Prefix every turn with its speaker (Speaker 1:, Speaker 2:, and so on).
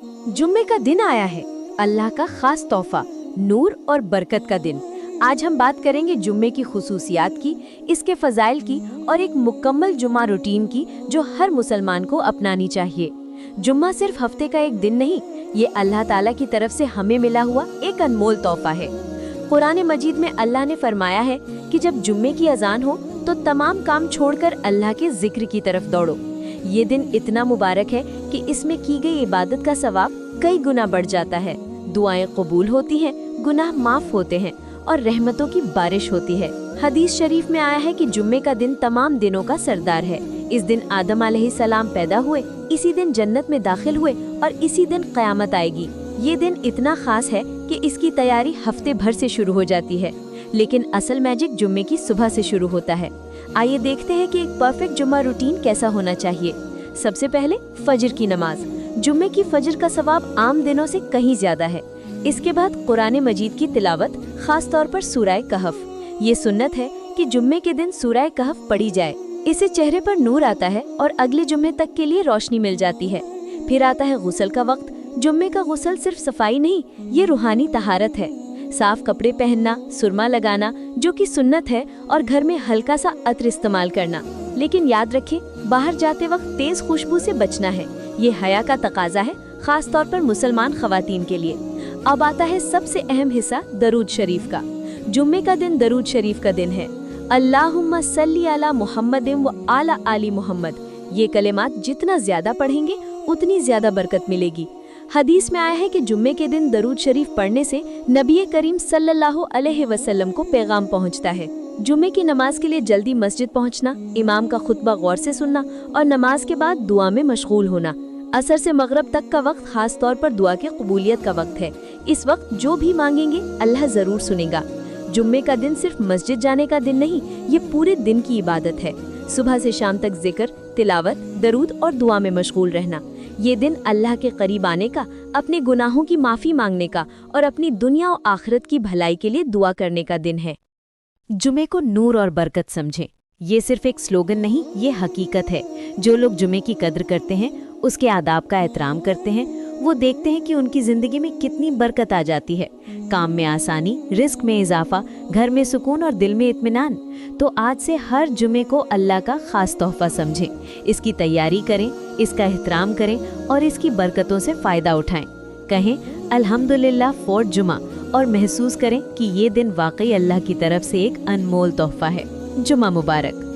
Speaker 1: जुम्मे का दिन आया है, अल्लाह का खास तोहफा, नूर और बरकत का दिन। आज हम बात करेंगे जुम्मे की खुसूसियात की, इसके फजाइल की और एक मुकम्मल जुम्मा रूटीन की जो हर मुसलमान को अपनानी चाहिए। जुम्मा सिर्फ हफ्ते का एक दिन नहीं, ये अल्लाह ताला की तरफ से हमें मिला हुआ एक अनमोल तोहफा है। कुरान मजीद में अल्लाह ने फरमाया है कि जब जुम्मे की अजान हो तो तमाम काम छोड़कर अल्लाह के जिक्र की तरफ दौड़ो। ये दिन इतना मुबारक है कि इसमें की गई इबादत का सवाब कई गुना बढ़ जाता है। दुआएं कबूल होती हैं, गुनाह माफ होते हैं और रहमतों की बारिश होती है। हदीस शरीफ में आया है कि जुम्मे का दिन तमाम दिनों का सरदार है। इस दिन आदम अलैहिस्सलाम पैदा हुए, इसी दिन जन्नत में दाखिल हुए और इसी दिन क़यामत आएगी। ये दिन इतना खास है कि इसकी तैयारी हफ्ते भर से शुरू हो जाती है, लेकिन असल मैजिक जुम्मे की सुबह से शुरू होता है। आइए देखते हैं कि एक परफेक्ट जुम्मा रूटीन कैसा होना चाहिए। सबसे पहले फजर की नमाज। जुम्मे की फजर का सवाब आम दिनों से कहीं ज्यादा है। इसके बाद कुरान मजीद की तिलावत, खास तौर पर सूरह कहफ। ये सुन्नत है कि जुम्मे के दिन सूरह कहफ पढ़ी जाए। इससे चेहरे पर नूर आता है और अगले जुम्मे तक के लिए रोशनी मिल जाती है। फिर आता है गुस्ल का वक्त। जुम्मे का गुस्ल सिर्फ सफाई नहीं, ये रूहानी तहारत है। साफ कपड़े पहनना, सुरमा लगाना जो कि सुन्नत है, और घर में हल्का सा अत्र इस्तेमाल करना। लेकिन याद रखें, बाहर जाते वक्त तेज खुशबू से बचना है। ये हया का तकाजा है, खास तौर पर मुसलमान खवातीन के लिए। अब आता है सबसे अहम हिस्सा, दरूद शरीफ का। जुम्मे का दिन दरूद शरीफ का दिन है। अल्लाहुम्मा सल्ली अला मुहम्मदिन व आला आली मुहम्मद। ये कलिमात जितना ज्यादा पढ़ेंगे उतनी ज्यादा बरकत मिलेगी। हदीस में आया है कि जुम्मे के दिन दरूद शरीफ पढ़ने से नबी करीम सल्लल्लाहु अलैहि वसल्लम को पैगाम पहुंचता है। जुम्मे की नमाज के लिए जल्दी मस्जिद पहुंचना, इमाम का खुतबा गौर से सुनना और नमाज के बाद दुआ में मशगूल होना। असर से मगरब तक का वक्त खास तौर पर दुआ की कबूलियत का वक्त है। इस वक्त जो भी मांगेंगे अल्लाह जरूर सुनेगा। जुम्मे का दिन सिर्फ मस्जिद जाने का दिन नहीं, ये पूरे दिन की इबादत है। सुबह से शाम तक जिक्र, तिलावत, दरूद और दुआ में मशगूल रहना। ये दिन अल्लाह के करीब आने का, अपने गुनाहों की माफ़ी मांगने का और अपनी दुनिया और आखिरत की भलाई के लिए दुआ करने का दिन है। जुमे को नूर और बरकत समझें। ये सिर्फ एक स्लोगन नहीं, ये हकीकत है। जो लोग जुमे की कद्र करते हैं, उसके आदाब का एहतराम करते हैं, वो देखते हैं कि उनकी ज़िंदगी में कितनी बरकत आ जाती है। काम में आसानी, रिस्क में इजाफा, घर में सुकून और दिल में इत्मीनान। तो आज से हर जुमे को अल्लाह का खास तोहफा समझें, इसकी तैयारी करें, इसका एहतराम करें और इसकी बरकतों से फ़ायदा उठाएं। कहें अल्हम्दुलिल्लाह फॉर जुमा और महसूस करें कि ये दिन वाकई अल्लाह की तरफ से एक अनमोल तोहफा है। जुमा मुबारक।